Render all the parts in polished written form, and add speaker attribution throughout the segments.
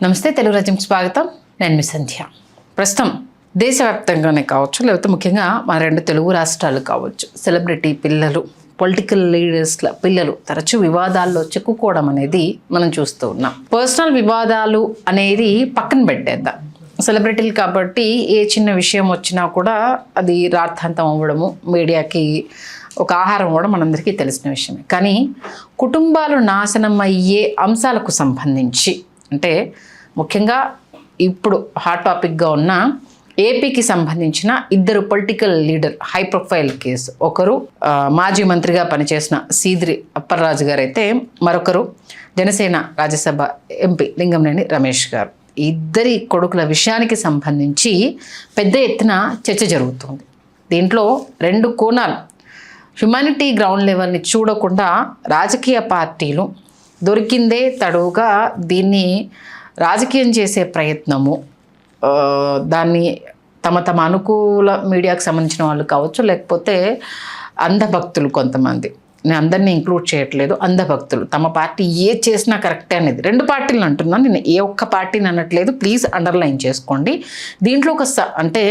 Speaker 1: నమస్తే, తెలుగు రాజ్యంకి స్వాగతం. నేను మీ సంధ్య. ప్రస్తుతం దేశవ్యాప్తంగానే కావచ్చు, లేకపోతే ముఖ్యంగా మన రెండు తెలుగు రాష్ట్రాలు కావచ్చు, సెలబ్రిటీ పిల్లలు, పొలిటికల్ లీడర్స్ల పిల్లలు తరచూ వివాదాల్లో చిక్కుకోవడం అనేది మనం చూస్తూ ఉన్నాం. పర్సనల్ వివాదాలు అనేది పక్కన పెట్టేద్దాం. సెలబ్రిటీలు కాబట్టి ఏ చిన్న విషయం వచ్చినా కూడా అది రార్థాంతం అవ్వడము, మీడియాకి ఒక ఆహారం కూడా మనందరికీ తెలిసిన విషయమే. కానీ కుటుంబాలు నాశనం అయ్యే అంశాలకు సంబంధించి, అంటే ముఖ్యంగా ఇప్పుడు హాట్ టాపిక్గా ఉన్న ఏపీకి సంబంధించిన ఇద్దరు political leader high profile case. ఒకరు మాజీ మంత్రిగా పనిచేసిన సీదిరి అప్పలరాజు గారు అయితే, మరొకరు జనసేన రాజ్యసభ ఎంపీ లింగంనేని రమేష్ గారు. ఇద్దరి కొడుకుల విషయానికి సంబంధించి పెద్ద ఎత్తున చర్చ జరుగుతుంది. దీంట్లో రెండు కోణాలు, హ్యుమానిటీ గ్రౌండ్ లెవెల్ని చూడకుండా రాజకీయ పార్టీలు దొరికిందే తడువుగా దీన్ని రాజకీయం చేసే ప్రయత్నము, దాన్ని తమ అనుకూల మీడియాకు సంబంధించిన వాళ్ళు కావచ్చు, లేకపోతే అంధభక్తులు కొంతమంది, నేను అందరినీ ఇంక్లూడ్ చేయట్లేదు, అంధభక్తులు తమ పార్టీ ఏ చేసినా కరెక్టే అనేది. రెండు పార్టీలు అంటున్నాను, నేను ఏ ఒక్క పార్టీని అనట్లేదు, ప్లీజ్ అండర్లైన్ చేసుకోండి. దీంట్లో ఒక అంటే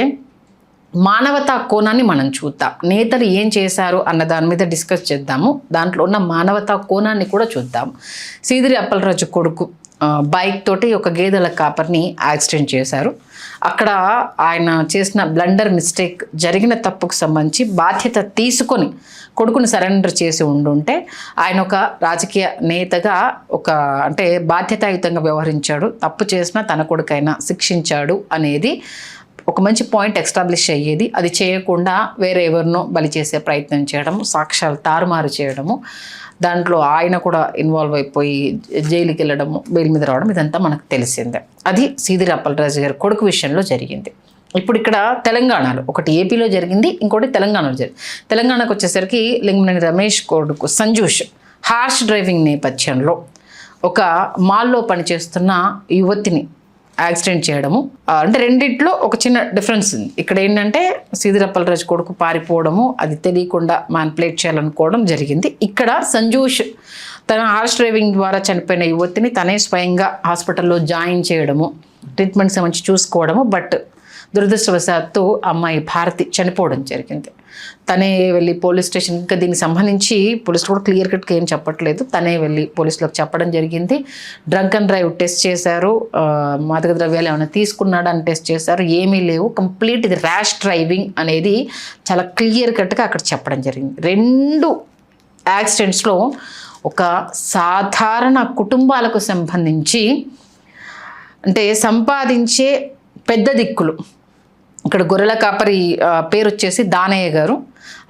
Speaker 1: మానవతా కోణాన్ని మనం చూద్దాం. నేతలు ఏం చేశారు అన్న దాని మీద డిస్కస్ చేద్దాము, దాంట్లో ఉన్న మానవతా కోణాన్ని కూడా చూద్దాం. సీదిరి అప్పలరాజు కొడుకు బైక్ తోటి ఒక గేదెల కాపర్ని యాక్సిడెంట్ చేశారు. అక్కడ ఆయన చేసిన బ్లండర్ మిస్టేక్, జరిగిన తప్పుకు సంబంధించి బాధ్యత తీసుకొని కొడుకుని సరెండర్ చేసి ఉండుంటే ఆయన ఒక రాజకీయ నేతగా అంటే బాధ్యతాయుతంగా వ్యవహరించాడు, తప్పు చేసినా తన కొడుకైనా శిక్షించాడు అనేది ఒక మంచి పాయింట్ ఎస్టాబ్లిష్ అయ్యేది. అది చేయకుండా వేరే ఎవరినో బలి చేసే ప్రయత్నం చేయడము, సాక్ష్యాలు తారుమారు చేయడము, దాంట్లో ఆయన కూడా ఇన్వాల్వ్ అయిపోయి జైలుకి వెళ్ళడము, బెయిల్ మీద రావడం, ఇదంతా మనకు తెలిసిందే. అది సీదిరి అప్పలరాజు గారి కొడుకు విషయంలో జరిగింది. ఇప్పుడు ఇక్కడ తెలంగాణలో ఒకటి ఏపీలో జరిగింది, ఇంకోటి తెలంగాణలో జరిగింది. తెలంగాణకు వచ్చేసరికి లింగంనేని రమేష్ కొడుకు సంజూష్ హార్ష్ డ్రైవింగ్ నేపథ్యంలో ఒక మాల్లో పనిచేస్తున్న యువతిని యాక్సిడెంట్ చేయడము. అంటే రెండిట్లో ఒక చిన్న డిఫరెన్స్ ఉంది. ఇక్కడ ఏంటంటే సీదిరి అప్పలరాజు కొడుకు పారిపోవడము, అది తెలియకుండా మ్యానిపులేట్ చేయాలనుకోవడం జరిగింది. ఇక్కడ సంజూష్ తన హార్ష్ డ్రైవింగ్ ద్వారా చనిపోయిన యువతిని తనే స్వయంగా హాస్పిటల్లో జాయిన్ చేయడము, ట్రీట్మెంట్ సంబంధించి చూసుకోవడము. బట్ దురదృష్టవశాత్తు అమ్మాయి భారతి చనిపోవడం జరిగింది. తనే వెళ్ళి పోలీస్ స్టేషన్, ఇంకా దీనికి సంబంధించి పోలీసులు కూడా క్లియర్ కట్గా ఏం చెప్పట్లేదు, తనే వెళ్ళి పోలీసులకు చెప్పడం జరిగింది. డ్రంక్ అండ్ డ్రైవ్ టెస్ట్ చేశారు, మాదక ద్రవ్యాలు ఏమైనా తీసుకున్నాడా అని టెస్ట్ చేశారు, ఏమీ లేవు, కంప్లీట్ ఇది ర్యాష్ డ్రైవింగ్ అనేది చాలా క్లియర్ కట్గా అక్కడ చెప్పడం జరిగింది. రెండు యాక్సిడెంట్స్లో ఒక సాధారణ కుటుంబాలకు సంబంధించి, అంటే సంపాదించే పెద్ద దిక్కులు, ఇక్కడ గొర్రెల కాపరి పేరు వచ్చేసి దానయ్య గారు.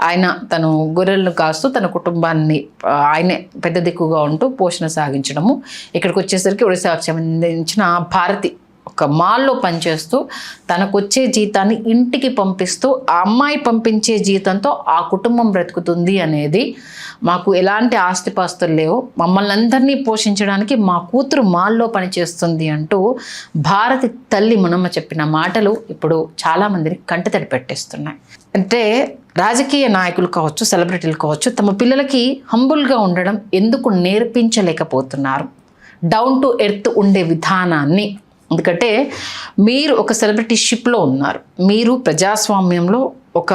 Speaker 1: ఆయన తను గొర్రెలను కాస్తూ తన కుటుంబాన్ని ఆయనే పెద్ద దిక్కుగా ఉంటూ పోషణ సాగించడము. ఇక్కడికి వచ్చేసరికి ఒడిశాకు సంబంధించిన భారతి ఒక మాల్లో పనిచేస్తూ తనకు వచ్చే జీతాన్ని ఇంటికి పంపిస్తూ ఆ అమ్మాయి పంపించే జీతంతో ఆ కుటుంబం బ్రతుకుతుంది అనేది, మాకు ఎలాంటి ఆస్తిపాస్తులు లేవు, మమ్మల్ని అందరినీ పోషించడానికి మా కూతురు మాల్లో పనిచేస్తుంది అంటూ భారతి తల్లి మునమ్మ చెప్పిన మాటలు ఇప్పుడు చాలామందిని కంటతడి పెట్టేస్తున్నాయి. అంటే రాజకీయ నాయకులు కావచ్చు, సెలబ్రిటీలు కావచ్చు, తమ పిల్లలకి హంబుల్గా ఉండడం ఎందుకు నేర్పించలేకపోతున్నారు? డౌన్ టు ఎర్త్ ఉండే విధానాన్ని. ఎందుకంటే మీరు ఒక సెలబ్రిటీషిప్లో ఉన్నారు, మీరు ప్రజాస్వామ్యంలో ఒక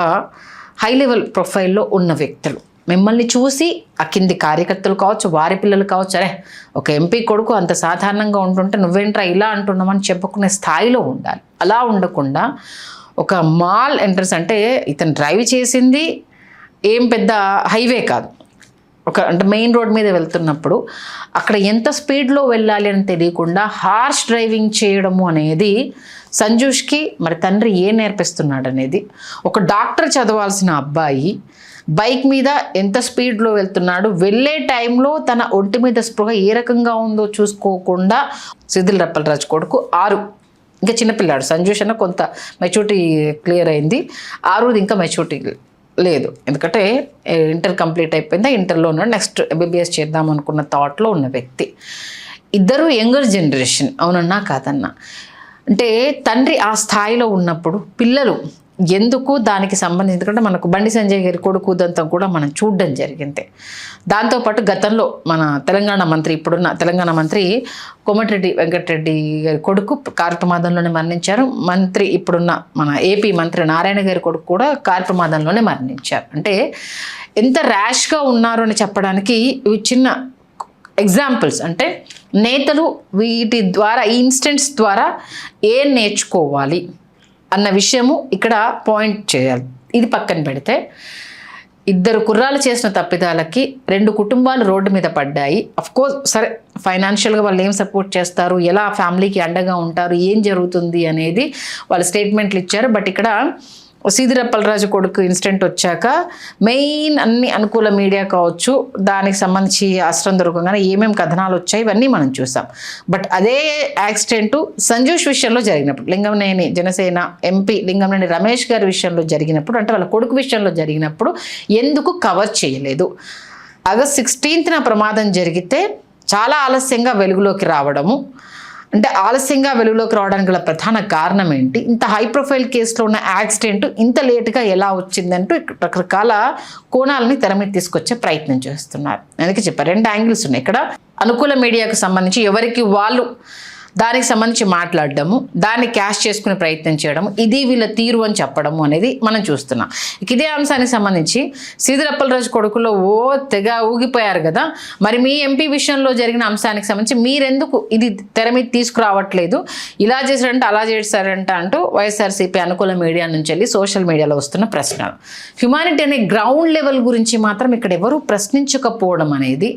Speaker 1: హై లెవెల్ ప్రొఫైల్లో ఉన్న వ్యక్తులు, మిమ్మల్ని చూసి ఆ కింది కార్యకర్తలు కావచ్చు, వారి పిల్లలు కావచ్చు, అరే ఒక ఎంపీ కొడుకు అంత సాధారణంగా ఉంటుంటే నువ్వేంట్రా ఇలా అంటున్నామని చెప్పుకునే స్థాయిలో ఉండాలి. అలా ఉండకుండా ఒక మాల్ ఎంట్రన్స్, అంటే ఇతను డ్రైవ్ చేసింది ఏం పెద్ద హైవే కాదు, అంటే మెయిన్ రోడ్ మీద వెళ్తున్నప్పుడు అక్కడ ఎంత స్పీడ్లో వెళ్ళాలి అని తెలియకుండా హార్ష్ డ్రైవింగ్ చేయడము అనేది సంజూష్కి మరి తండ్రి ఏ నేర్పిస్తున్నాడు అనేది. ఒక డాక్టర్ చదవాల్సిన అబ్బాయి బైక్ మీద ఎంత స్పీడ్లో వెళ్తున్నాడు, వెళ్ళే టైంలో తన ఒంటి మీద స్పృహ ఏ రకంగా ఉందో చూసుకోకుండా, సీదిరి అప్పలరాజు కొడుకు 6, ఇంకా చిన్నపిల్లాడు సంజూష్ అన్న కొంత మెచ్యూరిటీ క్లియర్ అయింది, 6 ఇంకా మెచ్యూరిటీ లేదు. ఎందుకంటే ఇంటర్ కంప్లీట్ అయిపోయిందా, ఇంటర్లో ఉన్నాడు, నెక్స్ట్ ఎంబీబీఎస్ చేద్దాం అనుకున్న థాట్లో ఉన్న వ్యక్తి. ఇద్దరు యంగర్ జనరేషన్, అవునన్నా కాదన్నా. అంటే తండ్రి ఆ స్థాయిలో ఉన్నప్పుడు పిల్లలు ఎందుకు దానికి సంబంధించి, ఎందుకంటే మనకు బండి సంజయ్ గారి కొడుకు దంతం కూడా మనం చూడడం జరిగింది. దాంతోపాటు గతంలో మన తెలంగాణ మంత్రి, ఇప్పుడున్న తెలంగాణ మంత్రి కోమటిరెడ్డి వెంకటరెడ్డి గారి కొడుకు కారు ప్రమాదంలోనే మరణించారు. మంత్రి ఇప్పుడున్న మన ఏపీ మంత్రి నారాయణ గారి కొడుకు కూడా కారు ప్రమాదంలోనే మరణించారు. అంటే ఎంత ర్యాష్గా ఉన్నారు అని చెప్పడానికి ఇవి చిన్న ఎగ్జాంపుల్స్. అంటే నేతలు వీటి ద్వారా, ఈ ఇన్సిడెంట్స్ ద్వారా ఏం నేర్చుకోవాలి అన్న విషయము ఇక్కడ పాయింట్ చేయాలి. ఇది పక్కన పెడితే 2 కుర్రాలు చేసిన తప్పిదాలకి 2 కుటుంబాలు రోడ్డు మీద పడ్డాయి. అఫ్కోర్స్ సరే, ఫైనాన్షియల్గా వాళ్ళు ఏం సపోర్ట్ చేస్తారు, ఎలా ఫ్యామిలీకి అండగా ఉంటారు, ఏం జరుగుతుంది అనేది వాళ్ళు స్టేట్మెంట్లు ఇచ్చారు. బట్ ఇక్కడ సీదిరప్పలరాజు కొడుకు ఇన్సిడెంట్ వచ్చాక మెయిన్ అన్ని అనుకూల మీడియా కావచ్చు, దానికి సంబంధించి అస్త్రం దొరకగానే ఏమేమి కథనాలు వచ్చాయి ఇవన్నీ మనం చూసాం. బట్ అదే యాక్సిడెంట్ సంజూష్ విషయంలో జరిగినప్పుడు, లింగంనేని జనసేన ఎంపీ లింగంనేని రమేష్ గారి విషయంలో జరిగినప్పుడు, అంటే వాళ్ళ కొడుకు విషయంలో జరిగినప్పుడు ఎందుకు కవర్ చేయలేదు? ఆగస్ట్ 16న ప్రమాదం జరిగితే చాలా ఆలస్యంగా వెలుగులోకి రావడము, అంటే ఆలస్యంగా వెలుగులోకి రావడానికి గల ప్రధాన కారణం ఏంటి? ఇంత హై ప్రొఫైల్ కేసులో ఉన్న యాక్సిడెంట్ ఇంత లేటుగా ఎలా వచ్చిందంటూ రకరకాల కోణాలని తెర మీద తీసుకొచ్చే ప్రయత్నం చేస్తున్నారు. అందుకే చెప్పారు 2 యాంగిల్స్ ఉన్నాయి ఇక్కడ. అనుకూల మీడియాకు సంబంధించి ఎవరికి వాళ్ళు దానికి సంబంధించి మాట్లాడడము, దాన్ని క్యాష్ చేసుకునే ప్రయత్నం చేయడము, ఇది వీళ్ళ తీరు అని చెప్పడము అనేది మనం చూస్తున్నాం. ఇదే అంశానికి సంబంధించి సీదిరప్పలరాజు కొడుకులో తెగ ఊగిపోయారు కదా. మరి మీ ఎంపీ విషయంలో జరిగిన అంశానికి సంబంధించి మీరెందుకు ఇది తెర మీద తీసుకురావట్లేదు, ఇలా చేశారంటే అలా చేశారంట అంటూ వైఎస్ఆర్సీపీ అనుకూల మీడియా నుంచి వెళ్ళి సోషల్ మీడియాలో వస్తున్న ప్రశ్నలు. హ్యుమానిటీ అనే గ్రౌండ్ లెవెల్ గురించి మాత్రం ఇక్కడ ఎవరు ప్రశ్నించకపోవడం అనేది,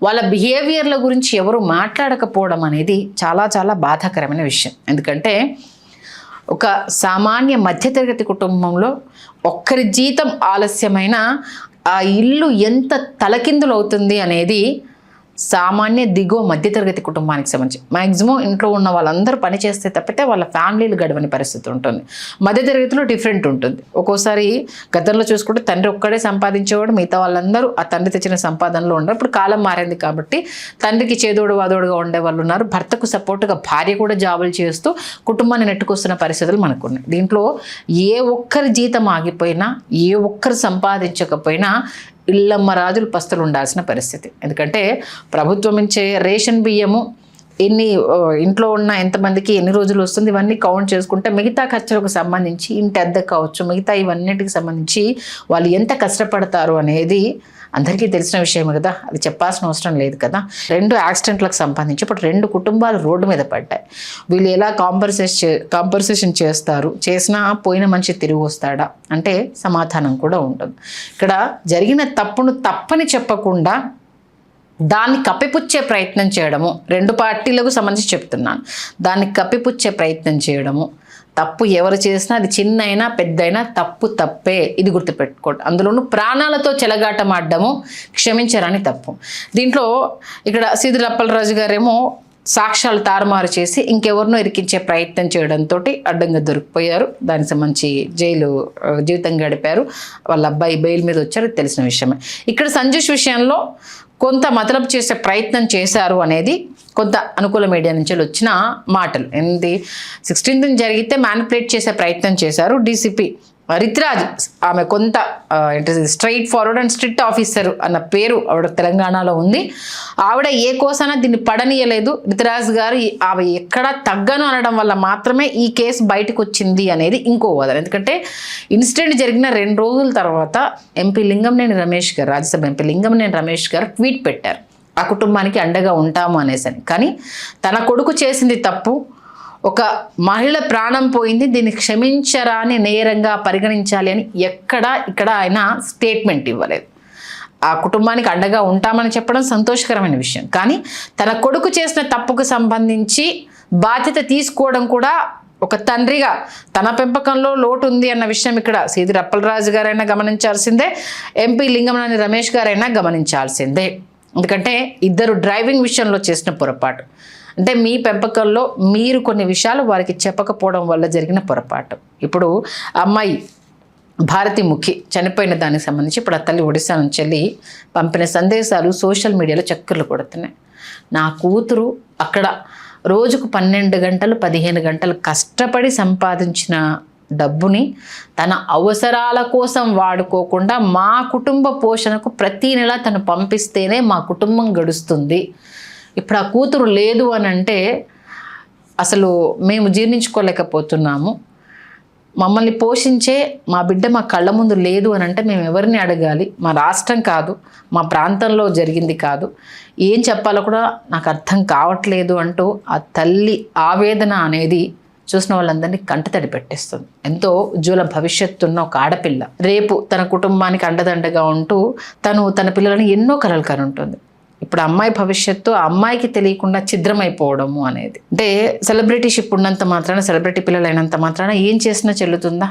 Speaker 1: వాళ్ళ బిహేవియర్ల గురించి ఎవరు మాట్లాడకపోవడం అనేది చాలా చాలా బాధాకరమైన విషయం. ఎందుకంటే ఒక సామాన్య మధ్యతరగతి కుటుంబంలో ఒక్కరి జీతం ఆలస్యమైన ఆ ఇల్లు ఎంత తలకిందులు అవుతుంది అనేది సామాన్య దిగువ మధ్యతరగతి కుటుంబానికి సంబంధించి మ్యాక్సిమం ఇంట్లో ఉన్న వాళ్ళందరూ పని చేస్తే తప్పితే వాళ్ళ ఫ్యామిలీలు గడవని పరిస్థితి ఉంటుంది. మధ్యతరగతిలో డిఫరెంట్ ఉంటుంది. ఒక్కోసారి గతంలో చూసుకుంటే తండ్రి ఒక్కడే సంపాదించేవాడు, మిగతా వాళ్ళందరూ ఆ తండ్రి తెచ్చిన సంపాదనలో ఉండరు. ఇప్పుడు కాలం మారింది కాబట్టి తండ్రికి చేదోడు వాదోడుగా ఉండే వాళ్ళు ఉన్నారు. భర్తకు సపోర్టుగా భార్య కూడా జాబులు చేస్తూ కుటుంబాన్ని నెట్టుకొస్తున్న పరిస్థితులు మనకు ఉన్నాయి. దీంట్లో ఏ ఒక్కరి జీతం ఆగిపోయినా, ఏ ఒక్కరు సంపాదించకపోయినా ఇళ్ళమ్మ రాజులు పస్తులు ఉండాల్సిన పరిస్థితి. ఎందుకంటే ప్రభుత్వం ఇచ్చే రేషన్ బియ్యము ఎన్ని ఇంట్లో ఉన్న ఎంతమందికి ఎన్ని రోజులు వస్తుంది ఇవన్నీ కౌంట్ చేసుకుంటే మిగతా ఖర్చులకు సంబంధించి ఇంటి అద్దె కావచ్చు, మిగతా ఇవన్నిటికి సంబంధించి వాళ్ళు ఎంత కష్టపడతారు అనేది అందరికీ తెలిసిన విషయమే కదా, అది చెప్పాల్సిన అవసరం లేదు కదా. 2 యాక్సిడెంట్లకు సంబంధించి ఇప్పుడు 2 కుటుంబాలు రోడ్డు మీద పడ్డాయి. వీళ్ళు ఎలా కాంపన్సేషన్ చేస్తారు, చేసినా పోయిన మనిషి తిరిగి వస్తాడా అంటే సమాధానం కూడా ఉంటుంది. ఇక్కడ జరిగిన తప్పును తప్పని చెప్పకుండా దాన్ని కప్పిపుచ్చే ప్రయత్నం చేయడము, 2 పార్టీలకు సంబంధించి చెప్తున్నాను, దాన్ని కప్పిపుచ్చే ప్రయత్నం చేయడము, తప్పు ఎవరు చేసినా అది చిన్నైనా పెద్దయినా తప్పు తప్పే, ఇది గుర్తుపెట్టుకోండి. అందులోనూ ప్రాణాలతో చెలగాటమాడము క్షమించరాని తప్పు. దీంట్లో ఇక్కడ సీదిరప్పలరాజు గారేమో సాక్ష్యాలు తారుమారు చేసి ఇంకెవరినో ఇరికించే ప్రయత్నం చేయడంతో అడ్డంగా దొరికిపోయారు. దానికి సంబంధించి జీవితం గడిపారు. వాళ్ళ అబ్బాయి బెయిల్ మీద వచ్చారు, తెలిసిన విషయమే. ఇక్కడ సంజూష్ విషయంలో కొంత మతలబు చేసే ప్రయత్నం చేశారు అనేది కొంత అనుకూల మీడియా నుంచి వచ్చిన మాటలు. 16th జరిగితే మ్యానిపులేట్ చేసే ప్రయత్నం చేశారు. డీసీపీ రితిరాజ్ ఆమె కొంత straight forward and strict officer అన్న పేరు ఆవిడ తెలంగాణలో ఉంది. ఆవిడ ఏ కోసాన దీన్ని పడనీయలేదు. రితిరాజ్ గారు ఆమె ఎక్కడా తగ్గను అనడం వల్ల మాత్రమే ఈ కేసు బయటకు వచ్చింది అనేది ఇంకో వాదన. ఎందుకంటే ఇన్సిడెంట్ జరిగిన 2 రోజుల తర్వాత ఎంపీ లింగంనేని రమేష్ గారు, రాజ్యసభ ఎంపీ లింగంనేని రమేష్ గారు ట్వీట్ పెట్టారు, ఆ కుటుంబానికి అండగా ఉంటాము అనేసని. కానీ తన కొడుకు చేసింది తప్పు, ఒక మహిళ ప్రాణం పోయింది, దీన్ని క్షమించరాని నేరంగా పరిగణించాలి అని ఇక్కడ ఆయన స్టేట్మెంట్ ఇవ్వలేదు. ఆ కుటుంబానికి అండగా ఉంటామని చెప్పడం సంతోషకరమైన విషయం. కానీ తన కొడుకు చేసిన తప్పుకు సంబంధించి బాధ్యత తీసుకోవడం కూడా ఒక తండ్రిగా తన పెంపకంలో లోటు ఉంది అన్న విషయం ఇక్కడ సీదిరప్పలరాజు గారైనా గమనించాల్సిందే, ఎంపీ లింగంనేని రమేష్ గారైనా గమనించాల్సిందే. ఎందుకంటే ఇద్దరు డ్రైవింగ్ విషయంలో చేసిన పొరపాటు, అంటే మీ పెంపకంలో మీరు కొన్ని విషయాలు వారికి చెప్పకపోవడం వల్ల జరిగిన పొరపాటు. ఇప్పుడు అమ్మాయి భారతిముఖి చనిపోయిన దానికి సంబంధించి ఇప్పుడు ఆ తల్లి ఒడిశా నుంచి వెళ్ళి పంపిన సందేశాలు సోషల్ మీడియాలో చక్కర్లు కొడుతున్నాయి. నా కూతురు అక్కడ రోజుకు 12 గంటలు 15 గంటలు కష్టపడి సంపాదించిన డబ్బుని తన అవసరాల కోసం వాడుకోకుండా మా కుటుంబ పోషణకు ప్రతీ నెల తను పంపిస్తేనే మా కుటుంబం గడుస్తుంది. ఇప్పుడు ఆ కూతురు లేదు అని అంటే అసలు మేము జీర్ణించుకోలేకపోతున్నాము. మమ్మల్ని పోషించే మా బిడ్డ మా కళ్ళ ముందు లేదు అని అంటే మేము ఎవరిని అడగాలి? మా రాష్ట్రం కాదు, మా ప్రాంతంలో జరిగింది కాదు, ఏం చెప్పాలో కూడా నాకు అర్థం కావట్లేదు అంటూ ఆ తల్లి ఆవేదన అనేది చూసిన వాళ్ళందరినీ కంటతడి పెట్టేస్తుంది. ఎంతో ఉజ్వల భవిష్యత్తు ఉన్న ఒక ఆడపిల్ల రేపు తన కుటుంబానికి అండదండగా ఉంటూ తన పిల్లలని ఎన్నో కలలు కనుంటుంది. ఇప్పుడు అమ్మాయి భవిష్యత్తు ఆ అమ్మాయికి తెలియకుండా ఛిద్రమైపోవడము అనేది, అంటే సెలబ్రిటీషిప్ ఉన్నంత మాత్రాన, సెలబ్రిటీ పిల్లలు అయినంత మాత్రాన ఏం చేసినా చెల్లుతుందా?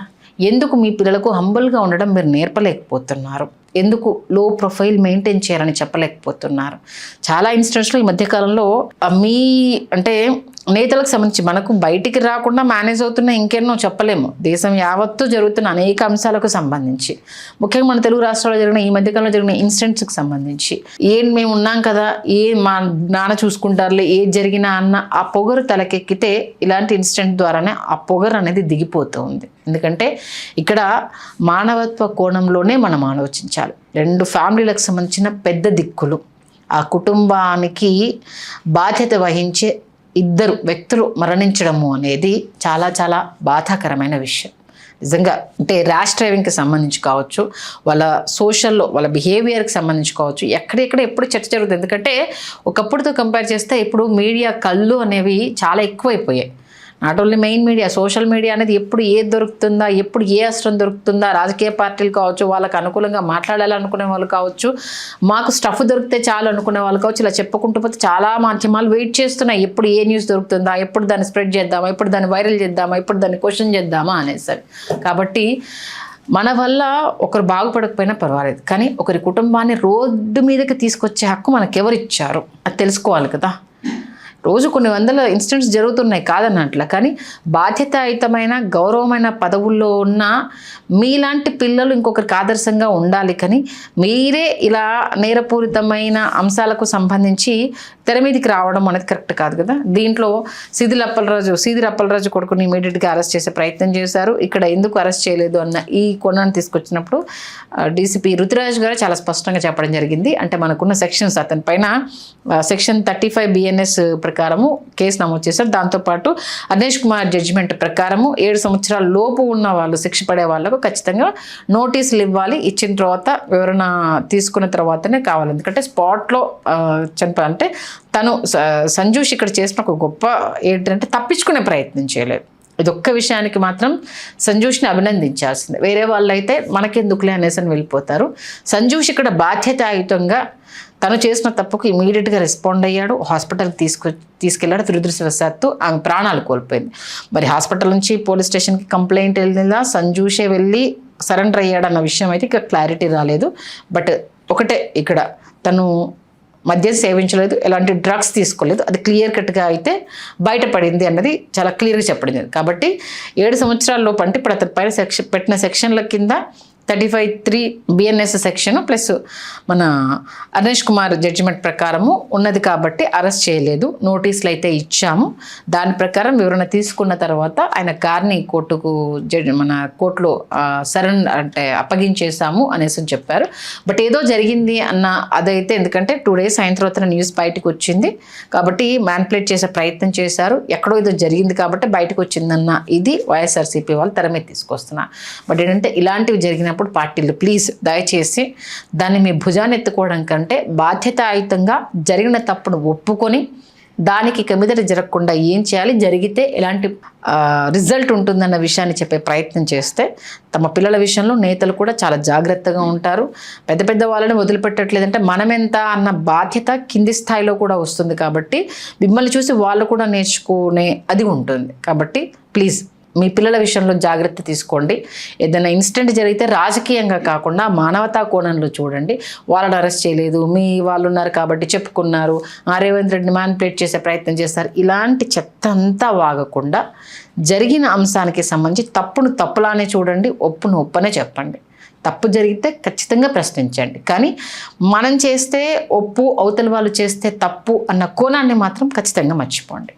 Speaker 1: ఎందుకు మీ పిల్లలకు హంబుల్గా ఉండడం మీరు నేర్పలేకపోతున్నారు? ఎందుకు లో ప్రొఫైల్ మెయింటైన్ చేయాలని చెప్పలేకపోతున్నారు? చాలా ఇన్స్టెంట్స్లో ఈ మధ్యకాలంలో మీ అంటే నేతలకు సంబంధించి మనకు బయటికి రాకుండా మేనేజ్ అవుతున్న ఇంకెన్నో చెప్పలేము. దేశం యావత్తు జరుగుతున్న అనేక అంశాలకు సంబంధించి, ముఖ్యంగా మన తెలుగు రాష్ట్రాల్లో జరిగిన ఈ మధ్యకాలంలో జరిగిన ఇన్సిడెంట్స్కి సంబంధించి మేము ఉన్నాం కదా, మా నాన్న చూసుకుంటారులే ఏది జరిగినా అన్న ఆ పొగరు తలకెక్కితే ఇలాంటి ఇన్సిడెంట్ ద్వారానే ఆ పొగరు అనేది దిగిపోతూ ఉంది. ఎందుకంటే ఇక్కడ మానవత్వ కోణంలోనే మనం ఆలోచించాలి. 2 ఫ్యామిలీలకు సంబంధించిన పెద్ద దిక్కులు, ఆ కుటుంబానికి బాధ్యత వహించే 2 వ్యక్తులు మరణించడము అనేది చాలా చాలా బాధాకరమైన విషయం. నిజంగా అంటే ర్యాష్ డ్రైవింగ్కి సంబంధించి కావచ్చు, వాళ్ళ సోషల్లో వాళ్ళ బిహేవియర్కి సంబంధించి కావచ్చు, ఎక్కడెక్కడ ఎప్పుడు చర్చ జరుగుతుంది. ఎందుకంటే ఒకప్పుడుతో కంపేర్ చేస్తే ఇప్పుడు మీడియా కళ్ళు అనేవి చాలా ఎక్కువైపోయాయి. Not only main media, social media అనేది ఎప్పుడు ఏది దొరుకుతుందా, ఎప్పుడు ఏ అస్త్రం దొరుకుతుందా, రాజకీయ పార్టీలు కావచ్చు, వాళ్ళకు అనుకూలంగా మాట్లాడాలనుకునే వాళ్ళు కావచ్చు, మాకు స్టఫ్ దొరికితే చాలు అనుకునే వాళ్ళు కావచ్చు, ఇలా చెప్పుకుంటూ పోతే చాలా మాధ్యమాలు వెయిట్ చేస్తున్నాయి. ఎప్పుడు ఏ న్యూస్ దొరుకుతుందా, ఎప్పుడు దాన్ని స్ప్రెడ్ చేద్దామా, ఎప్పుడు దాన్ని వైరల్ చేద్దామా, ఎప్పుడు దాన్ని క్వశ్చన్ చేద్దామా అనేసరి. కాబట్టి మన వల్ల ఒకరు బాగుపడకపోయినా పర్వాలేదు, కానీ ఒకరి కుటుంబాన్ని రోడ్డు మీదకి తీసుకొచ్చే హక్కు మనకెవరు ఇచ్చారు అది తెలుసుకోవాలి కదా. రోజు కొన్ని వందల ఇన్సిడెంట్స్ జరుగుతున్నాయి కాదన్నట్ల, కానీ బాధ్యతాయుతమైన గౌరవమైన పదవుల్లో ఉన్న మీలాంటి పిల్లలు ఇంకొకరికి ఆదర్శంగా ఉండాలి. కానీ మీరే ఇలా నేరపూరితమైన అంశాలకు సంబంధించి తెర మీదకి రావడం అనేది కరెక్ట్ కాదు కదా. దీంట్లో సీదిరి అప్పలరాజు కొడుకుని ఇమీడియట్గా అరెస్ట్ చేసే ప్రయత్నం చేశారు. ఇక్కడ ఎందుకు అరెస్ట్ చేయలేదు అన్న ఈ కోణాన్ని తీసుకొచ్చినప్పుడు డీసీపీ రుతురాజ్ గారు చాలా స్పష్టంగా చెప్పడం జరిగింది. అంటే మనకున్న సెక్షన్స్, అతని పైన సెక్షన్ 35 BNS ప్రకారము కేసు నమోదు చేశారు. దాంతోపాటు అర్నేష్ కుమార్ జడ్జిమెంట్ ప్రకారము 7 సంవత్సరాల లోపు ఉన్న వాళ్ళు, శిక్ష పడే వాళ్ళకు ఖచ్చితంగా నోటీసులు ఇవ్వాలి. ఇచ్చిన తర్వాత వివరణ తీసుకున్న తర్వాతనే కావాలి. ఎందుకంటే స్పాట్లో చనిపోయి అంటే సంజూష్ ఇక్కడ చేసిన ఒక గొప్ప ఏంటంటే తప్పించుకునే ప్రయత్నం చేయలేదు. ఇది ఒక్క విషయానికి మాత్రం సంజూష్ని అభినందించాల్సిందే. వేరే వాళ్ళు అయితే మనకెందుకులే అనేసి వెళ్ళిపోతారు. సంజూష్ ఇక్కడ బాధ్యతాయుతంగా తను చేసిన తప్పుకు ఇమీడియట్గా రెస్పాండ్ అయ్యాడు. హాస్పిటల్కి తీసుకెళ్ళాడు. దురదృష్టవశాత్తు ఆమె ప్రాణాలు కోల్పోయింది. మరి హాస్పిటల్ నుంచి పోలీస్ స్టేషన్కి కంప్లైంట్ వెళ్ళిందా, సంజూషే వెళ్ళి సరెండర్ అయ్యాడన్న విషయం అయితే ఇక క్లారిటీ రాలేదు. బట్ ఒకటే, ఇక్కడ తను మద్యం సేవించలేదు, ఎలాంటి డ్రగ్స్ తీసుకోలేదు, అది క్లియర్ కట్గా అయితే బయటపడింది అన్నది చాలా క్లియర్గా చెప్పడింది. కాబట్టి 7 సంవత్సరాల లోపు అంటే ఇప్పుడు అతని పైన పెట్టిన సెక్షన్ల కింద 35(3) BNS సెక్షన్ ప్లస్ మన అర్నేష్ కుమార్ జడ్జిమెంట్ ప్రకారము ఉన్నది కాబట్టి అరెస్ట్ చేయలేదు. నోటీసులు అయితే ఇచ్చాము. దాని ప్రకారం వివరణ తీసుకున్న తర్వాత ఆయన కార్ని మన కోర్టులో అంటే అప్పగించేసాము అనేసి చెప్పారు. బట్ ఏదో జరిగింది అన్న అదైతే, ఎందుకంటే 2 days అయిన తర్వాత న్యూస్ బయటకు వచ్చింది కాబట్టి మ్యానిపులేట్ చేసే ప్రయత్నం చేశారు. ఎక్కడో ఏదో జరిగింది కాబట్టి బయటకు వచ్చిందన్న ఇది వైఎస్ఆర్సీపీ వాళ్ళు తెర మీద తీసుకొస్తున్నారు. బట్ ఏంటంటే ఇలాంటివి జరిగినప్పుడు పార్టీలు ప్లీజ్ దయచేసి దాన్ని మీ భుజాన్ని ఎత్తుకోవడం కంటే బాధ్యతాయుతంగా జరిగిన తప్పును ఒప్పుకొని దానికి ఇక మీదట జరగకుండా ఏం చేయాలి, జరిగితే ఎలాంటి రిజల్ట్ ఉంటుందన్న విషయాన్ని చెప్పే ప్రయత్నం చేస్తే తమ పిల్లల విషయంలో నేతలు కూడా చాలా జాగ్రత్తగా ఉంటారు. పెద్ద పెద్ద వాళ్ళని వదిలిపెట్టట్లేదంటే మనమెంత అన్న బాధ్యత కింది స్థాయిలో కూడా వస్తుంది. కాబట్టి మిమ్మల్ని చూసి వాళ్ళు కూడా నేర్చుకునే అది ఉంటుంది. కాబట్టి ప్లీజ్ మీ పిల్లల విషయంలో జాగ్రత్త తీసుకోండి. ఏదైనా ఇన్సిడెంట్ జరిగితే రాజకీయంగా కాకుండా మానవతా కోణంలో చూడండి. వాళ్ళని అరెస్ట్ చేయలేదు, మీ వాళ్ళు ఉన్నారు కాబట్టి చెప్పుకున్నారు, రేవంత్ రెడ్డిని మ్యానిపులేట్ చేసే ప్రయత్నం చేస్తారు, ఇలాంటి చెత్త అంతా వాగకుండా జరిగిన అంశానికి సంబంధించి తప్పును తప్పులానే చూడండి, ఒప్పును ఒప్పనే చెప్పండి. తప్పు జరిగితే ఖచ్చితంగా ప్రశ్నించండి, కానీ మనం చేస్తే ఒప్పు, అవతల వాళ్ళు చేస్తే తప్పు అన్న కోణాన్ని మాత్రం ఖచ్చితంగా మర్చిపోండి.